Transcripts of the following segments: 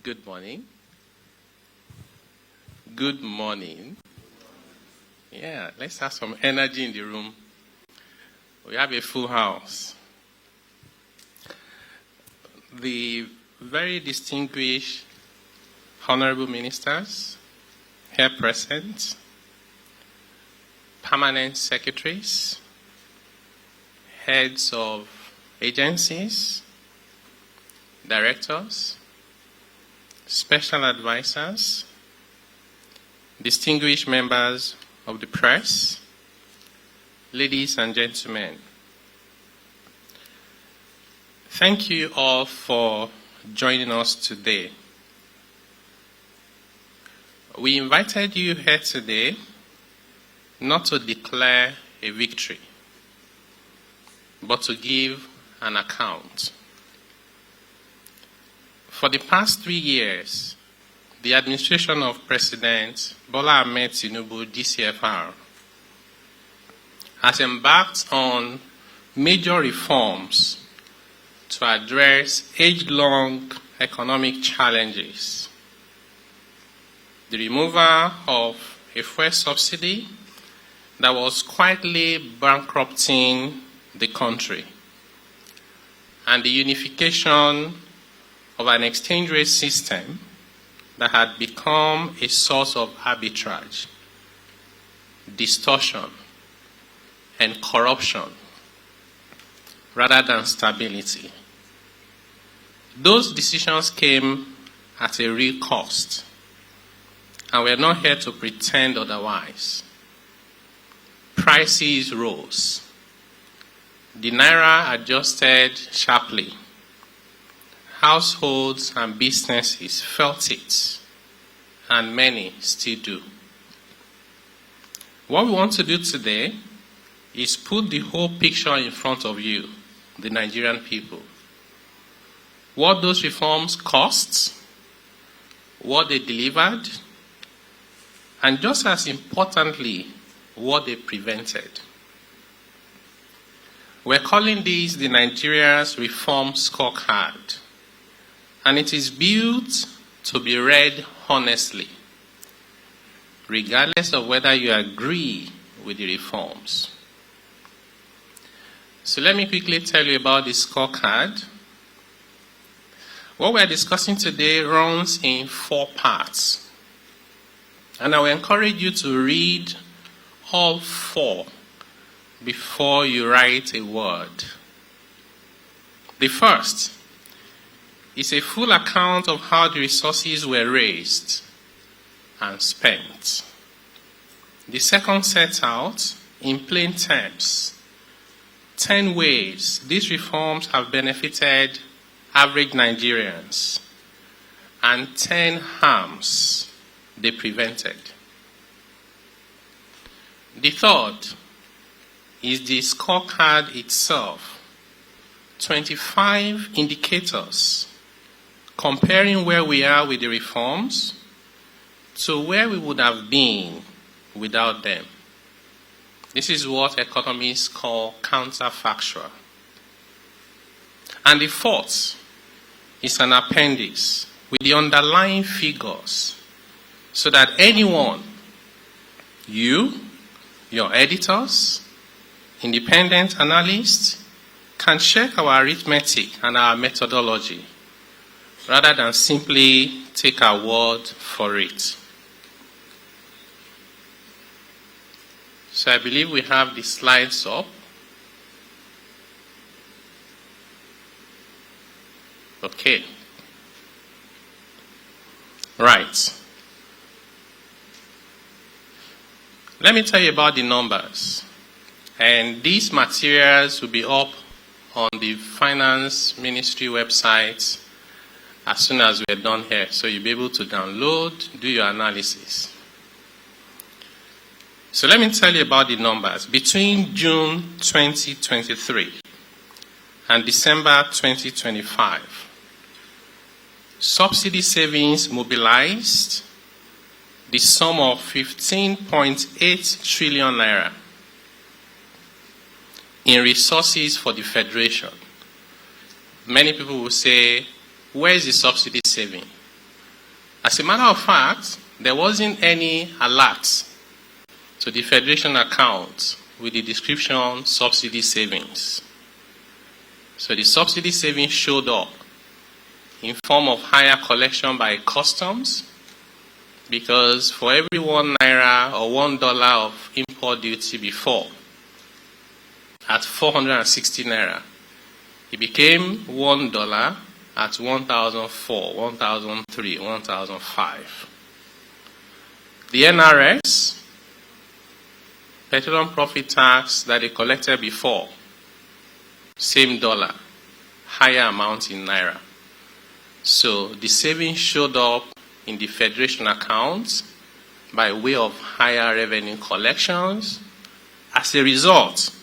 Good morning. Good morning. Yeah, let's have some energy in the room. We have a full house. The very distinguished honorable ministers here present, permanent secretaries, heads of agencies, directors, special advisors, distinguished members of the press, ladies and gentlemen. Thank you all for joining us today. We invited you here today not to declare a victory, but to give an account. For the past 3 years, the administration of President Bola Ahmed Tinubu, DCFR, has embarked on major reforms to address age-long economic challenges. The removal of a fuel subsidy that was quietly bankrupting the country, and the unification of an exchange rate system that had become a source of arbitrage, distortion, and corruption rather than stability. Those decisions came at a real cost, and we're not here to pretend otherwise. Prices rose. The naira adjusted sharply. Households and businesses felt it, and many still do. What we want to do today is put the whole picture in front of you, the Nigerian people. What those reforms cost, what they delivered, and just as importantly, what they prevented. We're calling this the Nigeria's Reform Scorecard, and it is built to be read honestly, regardless of whether you agree with the reforms. So let me quickly tell you about the scorecard. What we're discussing today runs in 4 parts, and I will encourage you to read all 4 before you write a word. The first is a full account of how the resources were raised and spent. The second sets out, in plain terms, 10 ways these reforms have benefited average Nigerians and 10 harms they prevented. The third is the scorecard itself, 25 indicators comparing where we are with the reforms to where we would have been without them. This is what economists call counterfactual. And the fourth is an appendix with the underlying figures so that anyone, you, your editors, independent analysts, can check our arithmetic and our methodology rather than simply take our word for it. So I believe we have the slides up. Okay. Right. Let me tell you about the numbers. And these materials will be up on the Finance Ministry website as soon as we're done here. So you'll be able to download, do your analysis. So let me tell you about the numbers. Between June 2023 and December 2025, subsidy savings mobilized the sum of 15.8 trillion naira in resources for the Federation. Many people will say, where is the subsidy saving? As a matter of fact, there wasn't any alert to the Federation account with the description subsidy savings. So the subsidy savings showed up in form of higher collection by customs, because for every 1 naira or $1 of import duty before, at 460 naira, it became $1 at 1,004, 1,003, 1,005. The NRS, petroleum profit tax that they collected before, same dollar, higher amount in naira. So the savings showed up in the Federation accounts by way of higher revenue collections as a result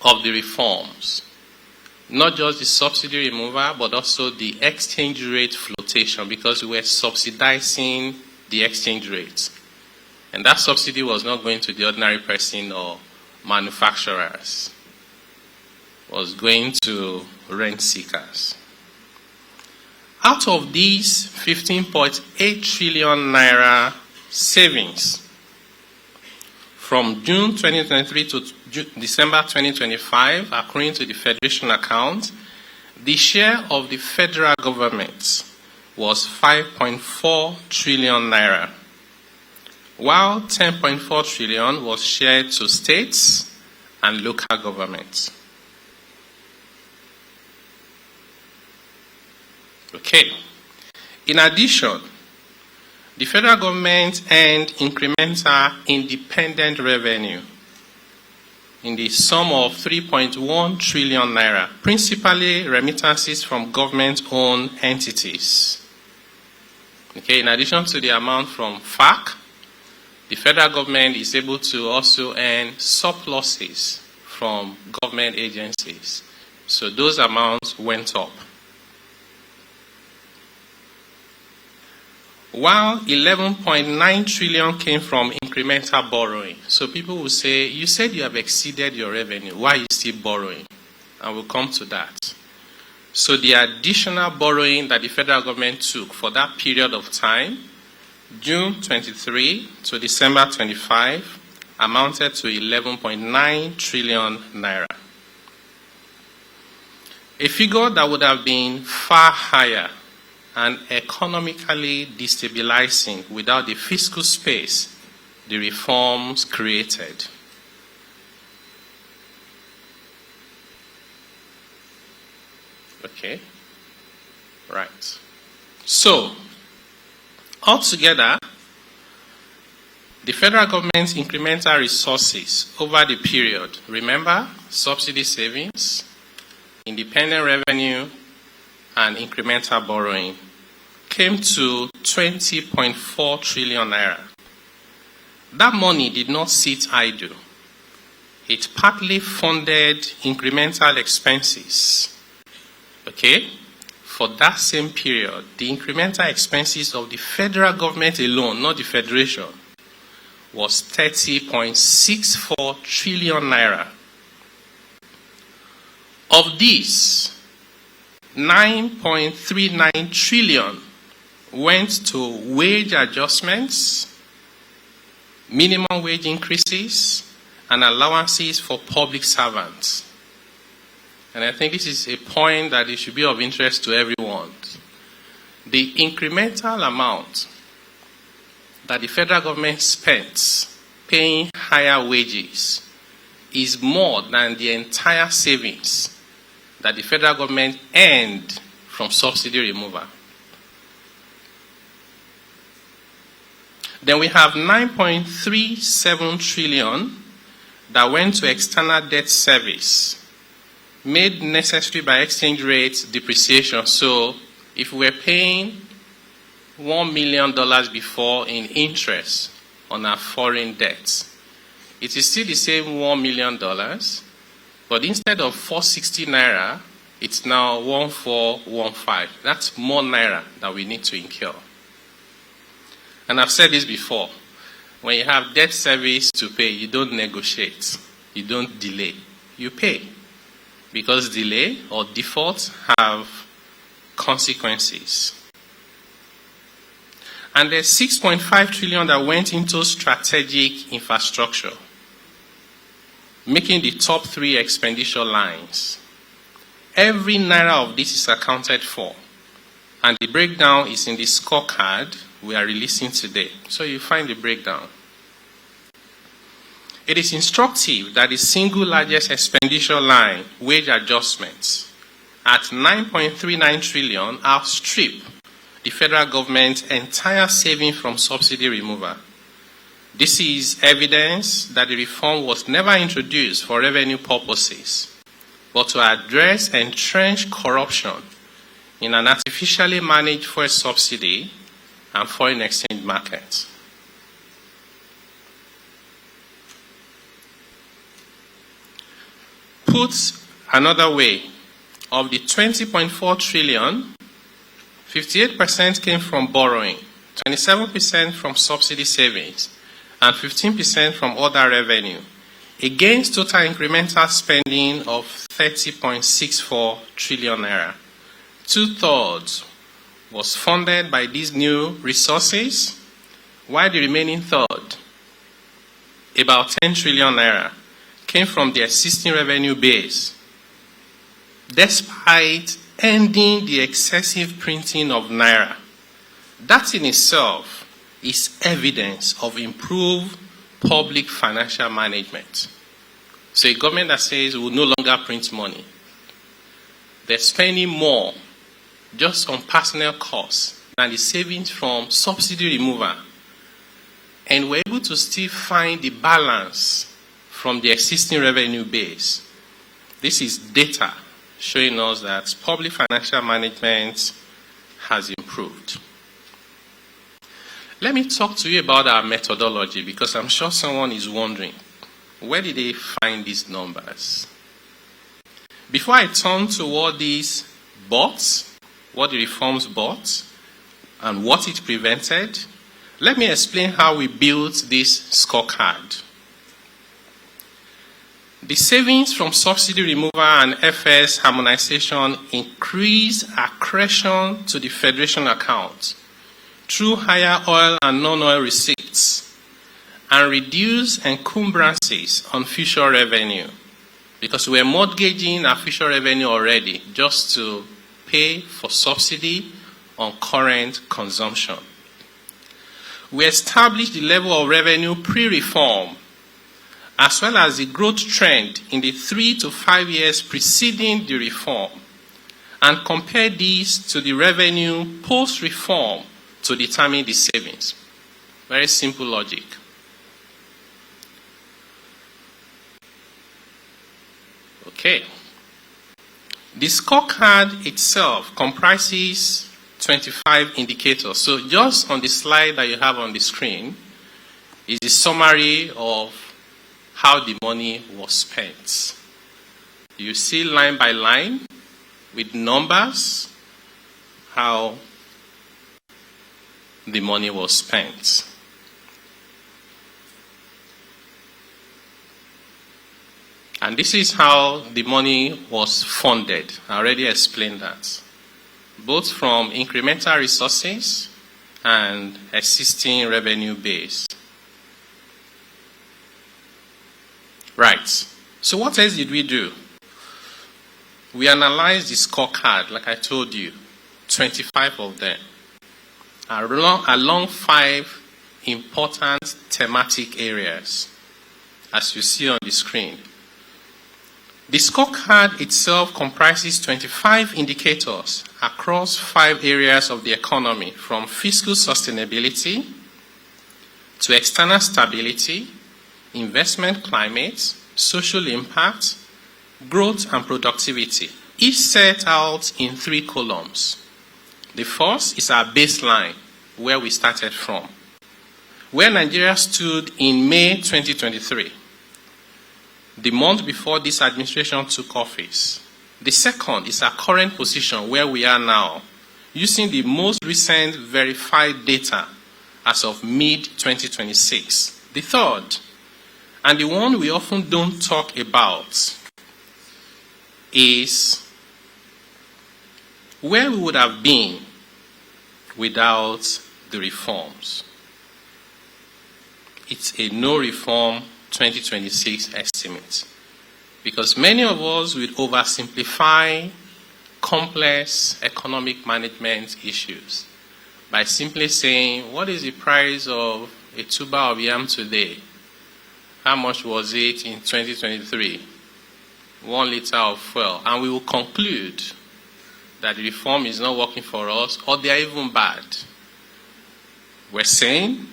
of the reforms. Not just the subsidy removal, but also the exchange rate flotation, because we were subsidizing the exchange rate. And that subsidy was not going to the ordinary person or manufacturers. It was going to rent seekers. Out of these 15.8 trillion naira savings from June 2023 to December 2025, according to the Federation account, the share of the federal government was 5.4 trillion naira, while 10.4 trillion was shared to states and local governments. Okay. In addition, the federal government earned incremental independent revenue in the sum of 3.1 trillion naira, principally remittances from government-owned entities. Okay, in addition to the amount from FAC, the federal government is able to also earn surpluses from government agencies. So those amounts went up. While 11.9 trillion came from incremental borrowing. So people will say, you said you have exceeded your revenue. Why are you still borrowing? And we'll come to that. So the additional borrowing that the federal government took for that period of time, June 23 to December 25, amounted to 11.9 trillion naira. A figure that would have been far higher and economically destabilizing without the fiscal space the reforms created. Okay, right. So, altogether, the federal government's incremental resources over the period, remember, subsidy savings, independent revenue, and incremental borrowing, came to 20.4 trillion naira. That money did not sit idle. It partly funded incremental expenses. Okay? For that same period, the incremental expenses of the federal government alone, not the federation, was 30.64 trillion naira. Of these, 9.39 trillion went to wage adjustments, minimum wage increases, and allowances for public servants. And I think this is a point that it should be of interest to everyone. The incremental amount that the federal government spent paying higher wages is more than the entire savings that the federal government earned from subsidy removal. Then we have 9.37 trillion that went to external debt service, made necessary by exchange rate depreciation. So if we were paying $1 million before in interest on our foreign debts, it is still the same $1 million, but instead of 460 naira, it's now 1415. That's more naira that we need to incur. And I've said this before. When you have debt service to pay, you don't negotiate. You don't delay. You pay. Because delay or default have consequences. And there's 6.5 trillion that went into strategic infrastructure, making the top 3 expenditure lines. Every naira of this is accounted for, and the breakdown is in the scorecard we are releasing today. So you find the breakdown. It is instructive that the single largest expenditure line, wage adjustments, at 9.39 trillion, outstrip the federal government's entire saving from subsidy removal. This is evidence that the reform was never introduced for revenue purposes, but to address entrenched corruption in an artificially managed fuel subsidy and foreign exchange markets. Put another way, of the 20.4 trillion, 58% came from borrowing, 27% from subsidy savings, and 15% from other revenue, against total incremental spending of 30.64 trillion naira. 2/3 was funded by these new resources, while the remaining third, about 10 trillion naira, came from the existing revenue base, despite ending the excessive printing of naira. That in itself is evidence of improved public financial management. So a government that says we will no longer print money, they're spending more just on personnel costs than the savings from subsidy removal. And we're able to still find the balance from the existing revenue base. This is data showing us that public financial management has improved. Let me talk to you about our methodology, because I'm sure someone is wondering, where did they find these numbers? Before I turn to what these bought, what the reforms bought, and what it prevented, let me explain how we built this scorecard. The savings from subsidy removal and FS harmonization increased accretion to the federation account through higher oil and non-oil receipts, and reduce encumbrances on future revenue, because we're mortgaging our future revenue already just to pay for subsidy on current consumption. We established the level of revenue pre-reform, as well as the growth trend in the 3 to 5 years preceding the reform, and compare these to the revenue post-reform to determine the savings. Very simple logic. Okay. The scorecard itself comprises 25 indicators. So just on the slide that you have on the screen is the summary of how the money was spent. You see line by line with numbers how the money was spent. And this is how the money was funded. I already explained that. Both from incremental resources and existing revenue base. Right. So what else did we do? We analyzed the scorecard, like I told you, 25 of them, along 5 important thematic areas, as you see on the screen. The scorecard itself comprises 25 indicators across 5 areas of the economy, from fiscal sustainability to external stability, investment climate, social impact, growth and productivity, each set out in 3 columns. The first is our baseline, where we started from, where Nigeria stood in May 2023, the month before this administration took office. The second is our current position, where we are now, using the most recent verified data as of mid-2026. The third, and the one we often don't talk about, is where we would have been without the reforms. It's a no reform 2026 estimate, because many of us will oversimplify complex economic management issues by simply saying, what is the price of a tuber of yam today? How much was it in 2023? 1 liter of fuel. And we will conclude that the reform is not working for us, or they are even bad. We're saying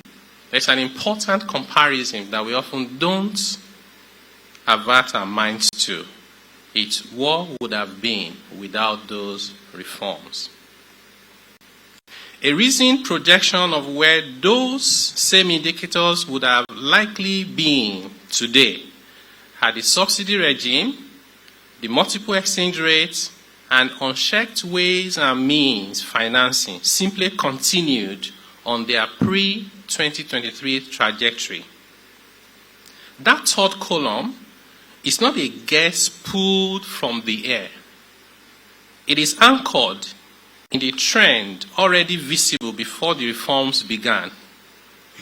there's an important comparison that we often don't avert our minds to. It's what would have been without those reforms. A recent projection of where those same indicators would have likely been today had the subsidy regime, the multiple exchange rates, and unchecked ways and means financing simply continued on their pre-2023 trajectory. That third column is not a guess pulled from the air. It is anchored in the trend already visible before the reforms began.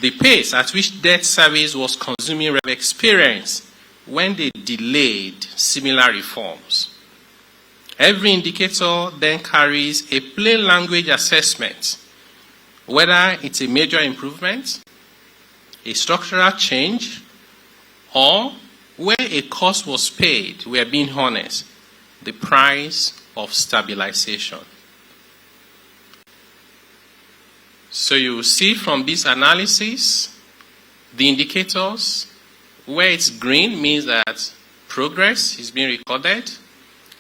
The pace at which debt service was consuming rev experience when they delayed similar reforms. Every indicator then carries a plain language assessment, whether it's a major improvement, a structural change, or where a cost was paid, we are being honest, the price of stabilization. So you will see from this analysis, the indicators, where it's green means that progress is being recorded.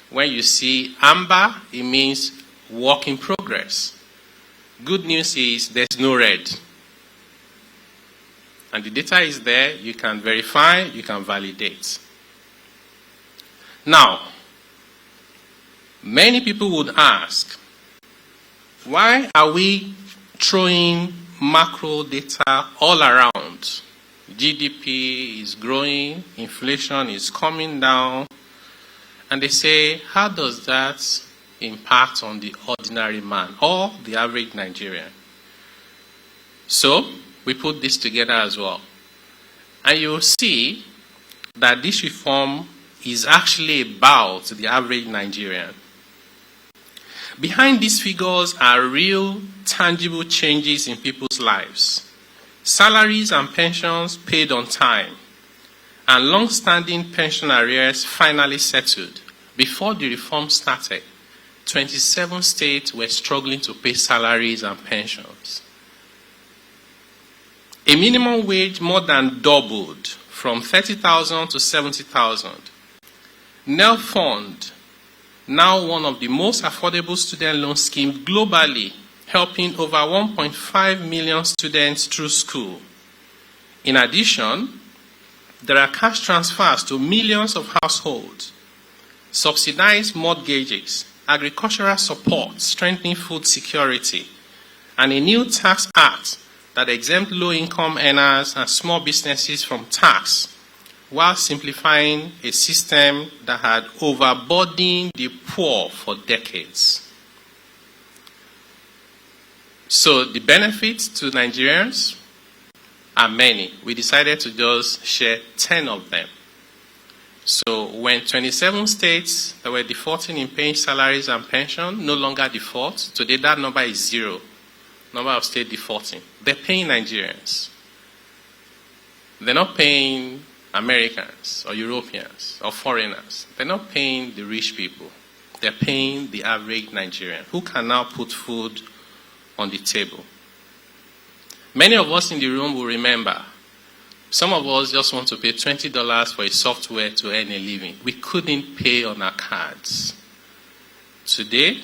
When you see amber, it means work in progress. Good news is there's no red. And the data is there, you can verify, you can validate. Now, many people would ask, why are we throwing macro data all around? GDP is growing, inflation is coming down, and they say, how does that impact on the ordinary man or the average Nigerian? So, we put this together as well. And you'll see that this reform is actually about the average Nigerian. Behind these figures are real, tangible changes in people's lives. Salaries and pensions paid on time, and long-standing pension arrears finally settled. Before the reform started, 27 states were struggling to pay salaries and pensions. A minimum wage more than doubled from 30,000 to 70,000. NEL Fund, now one of the most affordable student loan schemes globally, helping over 1.5 million students through school. In addition, there are cash transfers to millions of households, subsidized mortgages, agricultural support, strengthening food security, and a new tax act that exempt low-income earners and small businesses from tax, while simplifying a system that had overburdened the poor for decades. So the benefits to Nigerians are many. We decided to just share 10 of them. So when 27 states that were defaulting in paying salaries and pension no longer default, today that number is 0. Number of states defaulting. They're paying Nigerians. They're not paying Americans or Europeans or foreigners. They're not paying the rich people. They're paying the average Nigerian who can now put food on the table. Many of us in the room will remember, some of us just want to pay $20 for a software to earn a living. We couldn't pay on our cards. Today,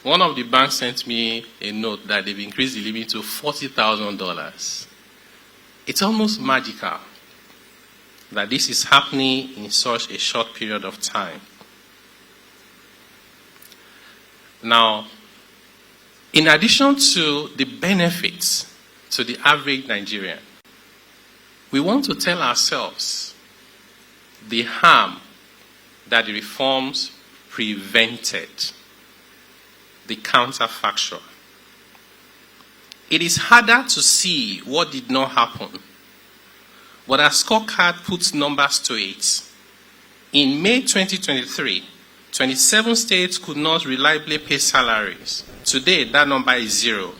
one of the banks sent me a note that they've increased the limit to $40,000. It's almost magical that this is happening in such a short period of time. Now, in addition to the benefits to the average Nigerian, we want to tell ourselves the harm that the reforms prevented, the counterfactual. It is harder to see what did not happen, but our scorecard puts numbers to it. In May 2023, 27 states could not reliably pay salaries. Today, that number is 0.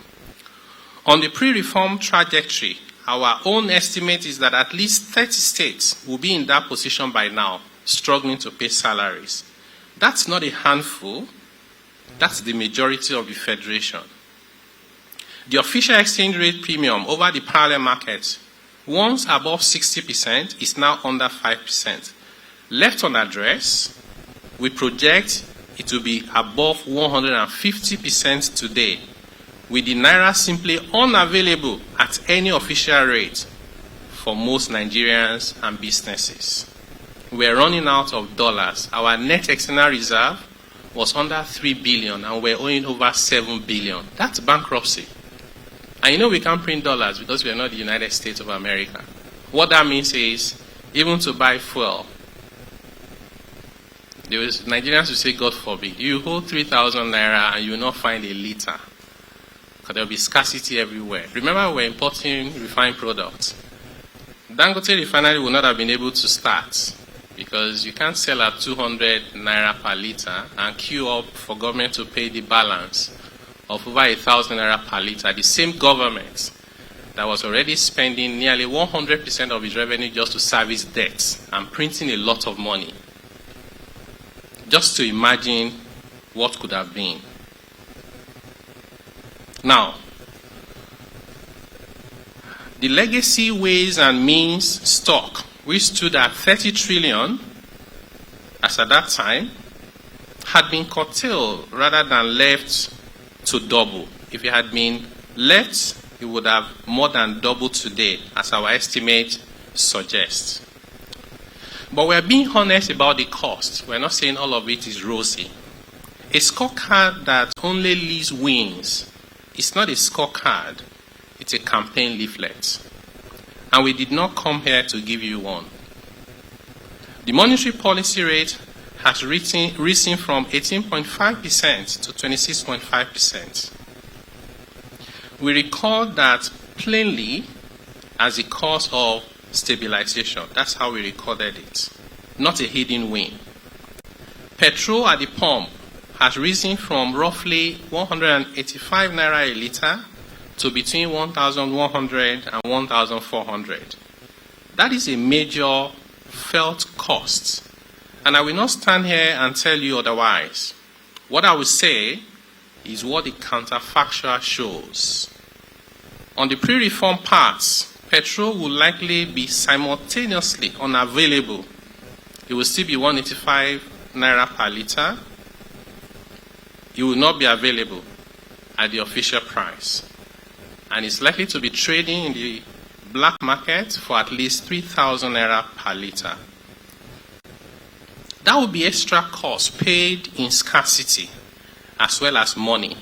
On the pre-reform trajectory, our own estimate is that at least 30 states will be in that position by now, struggling to pay salaries. That's not a handful. That's the majority of the federation. The official exchange rate premium over the parallel market, once above 60%, is now under 5%. Left unaddressed, we project it will be above 150% today, with the naira simply unavailable at any official rate for most Nigerians and businesses. We're running out of dollars. Our net external reserve was under 3 billion and we're owing over 7 billion. That's bankruptcy. And you know we can't print dollars because we are not the United States of America. What that means is, even to buy fuel, Nigerians will say, God forbid, you hold 3,000 naira and you will not find a liter, because there will be scarcity everywhere. Remember, we're importing refined products. Dangote refinery will not have been able to start because you can't sell at 200 naira per liter and queue up for government to pay the balance of over 1,000 naira per liter. The same government that was already spending nearly 100% of its revenue just to service debts and printing a lot of money. Just to imagine what could have been. Now, the legacy ways and means stock, which stood at 30 trillion as at that time, had been curtailed rather than left to double. If it had been left, it would have more than doubled today, as our estimate suggests. But we're being honest about the cost. We're not saying all of it is rosy. A scorecard that only lists wins is not a scorecard. It's a campaign leaflet. And we did not come here to give you one. The monetary policy rate has risen from 18.5% to 26.5%. We record that plainly as a cause of stabilization. That's how we recorded it. Not a hidden win. Petrol at the pump has risen from roughly 185 naira a litre to between 1,100 and 1,400. That is a major felt cost. And I will not stand here and tell you otherwise. What I will say is what the counterfactual shows. On the pre-reform parts, petrol will likely be simultaneously unavailable. It will still be 185 naira per litre. It will not be available at the official price. And it's likely to be trading in the black market for at least 3,000 naira per litre. That will be extra cost paid in scarcity as well as money,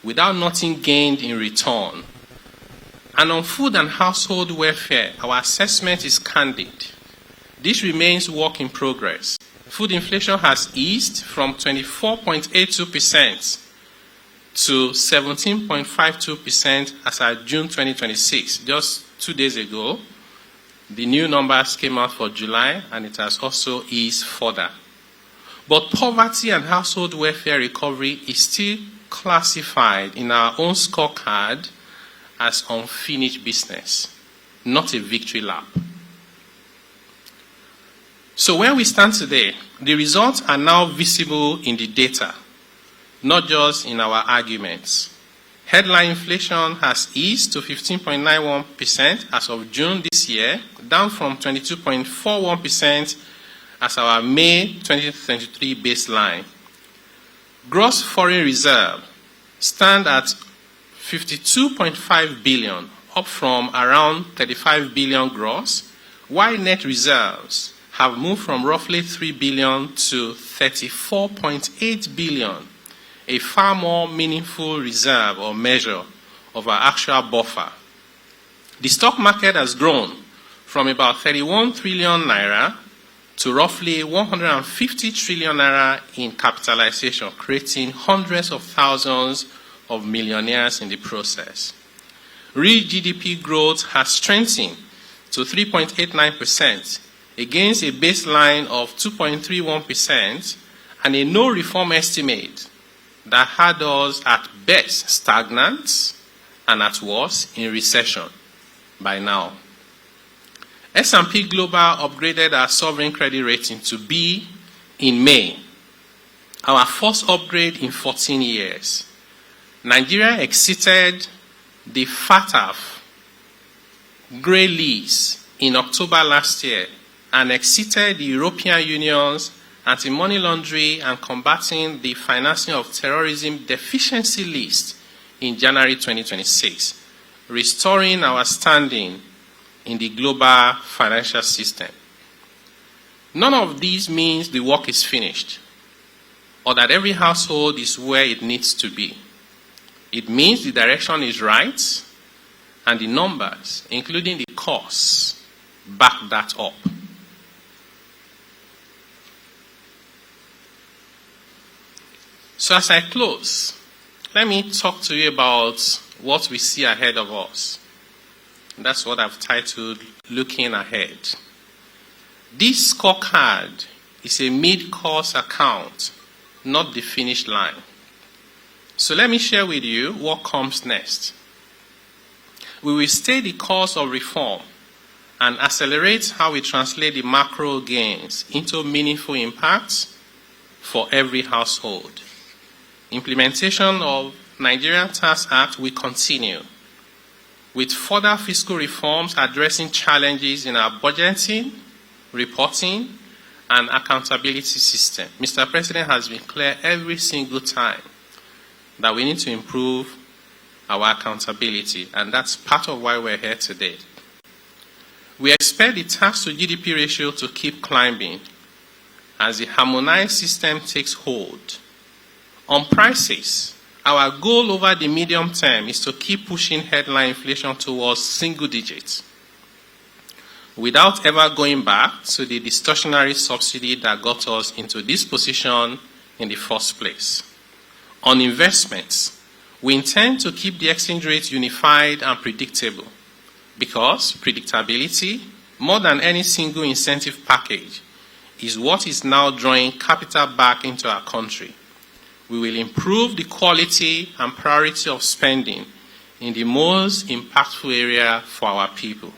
without nothing gained in return. And on food and household welfare, our assessment is candid. This remains work in progress. Food inflation has eased from 24.82% to 17.52% as at June 2026. Just 2 days ago, the new numbers came out for July, and it has also eased further. But poverty and household welfare recovery is still classified in our own scorecard as unfinished business, not a victory lap. So where we stand today, the results are now visible in the data, not just in our arguments. Headline inflation has eased to 15.91% as of June this year, down from 22.41% as our May 2023 baseline. Gross foreign reserve stand at 52.5 billion, up from around 35 billion gross, while net reserves have moved from roughly 3 billion to 34.8 billion, a far more meaningful reserve or measure of our actual buffer. The stock market has grown from about 31 trillion naira to roughly 150 trillion naira in capitalization, creating hundreds of thousands of millionaires in the process. Real GDP growth has strengthened to 3.89% against a baseline of 2.31% and a no reform estimate that had us at best stagnant and at worst in recession by now. S&P Global upgraded our sovereign credit rating to B in May, our first upgrade in 14 years. Nigeria exceeded the FATF grey list in October last year and exceeded the European Union's anti-money laundering and combating the financing of terrorism deficiency list in January 2026, restoring our standing in the global financial system. None of these means the work is finished or that every household is where it needs to be. It means the direction is right and the numbers, including the costs, back that up. So as I close, let me talk to you about what we see ahead of us. That's what I've titled Looking Ahead. This scorecard is a mid-course account, not the finish line. So let me share with you what comes next. We will stay the course of reform and accelerate how we translate the macro gains into meaningful impacts for every household. Implementation of Nigerian Tax Act will continue, with further fiscal reforms addressing challenges in our budgeting, reporting, and accountability system. Mr. President has been clear every single time that we need to improve our accountability, and that's part of why we're here today. We expect the tax to GDP ratio to keep climbing as the harmonized system takes hold. On prices, our goal over the medium term is to keep pushing headline inflation towards single digits without ever going back to the distortionary subsidy that got us into this position in the first place. On investments, we intend to keep the exchange rate unified and predictable because predictability, more than any single incentive package, is what is now drawing capital back into our country. We will improve the quality and priority of spending in the most impactful area for our people.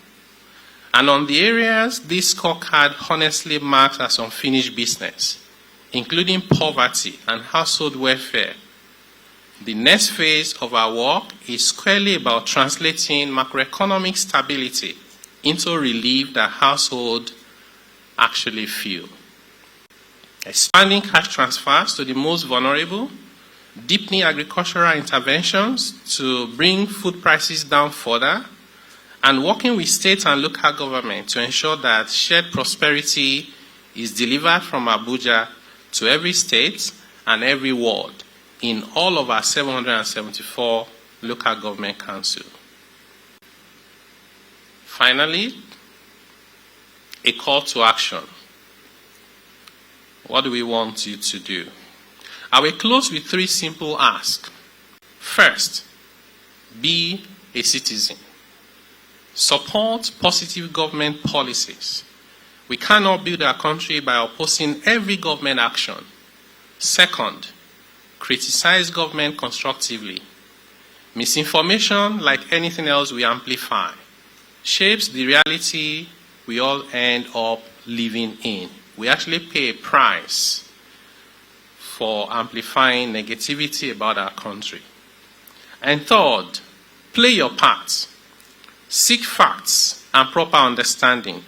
And on the areas this scorecard honestly marks as unfinished business, including poverty and household welfare, the next phase of our work is squarely about translating macroeconomic stability into relief that households actually feel. Expanding cash transfers to the most vulnerable, deepening agricultural interventions to bring food prices down further, and working with state and local government to ensure that shared prosperity is delivered from Abuja to every state and every ward in all of our 774 local government councils. Finally, a call to action. What do we want you to do? I will close with 3 simple asks. First, be a citizen. Support positive government policies. We cannot build our country by opposing every government action. Second, criticize government constructively. Misinformation, like anything else we amplify, shapes the reality we all end up living in. We actually pay a price for amplifying negativity about our country. And third, play your part. Seek facts and proper understanding,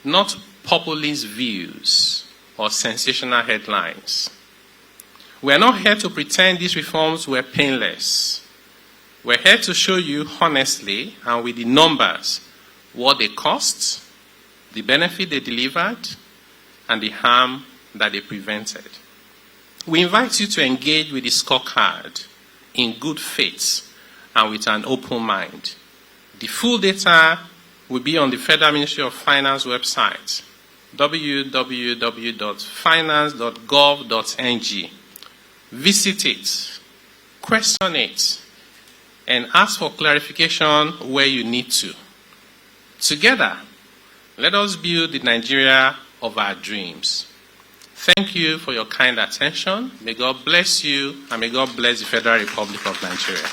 not populist views or sensational headlines. We are not here to pretend these reforms were painless. We're here to show you honestly and with the numbers what they cost, the benefit they delivered, and the harm that they prevented. We invite you to engage with the scorecard in good faith and with an open mind. The full data will be on the Federal Ministry of Finance website, www.finance.gov.ng. Visit it, question it, and ask for clarification where you need to. Together, let us build the Nigeria of our dreams. Thank you for your kind attention. May God bless you, and may God bless the Federal Republic of Nigeria.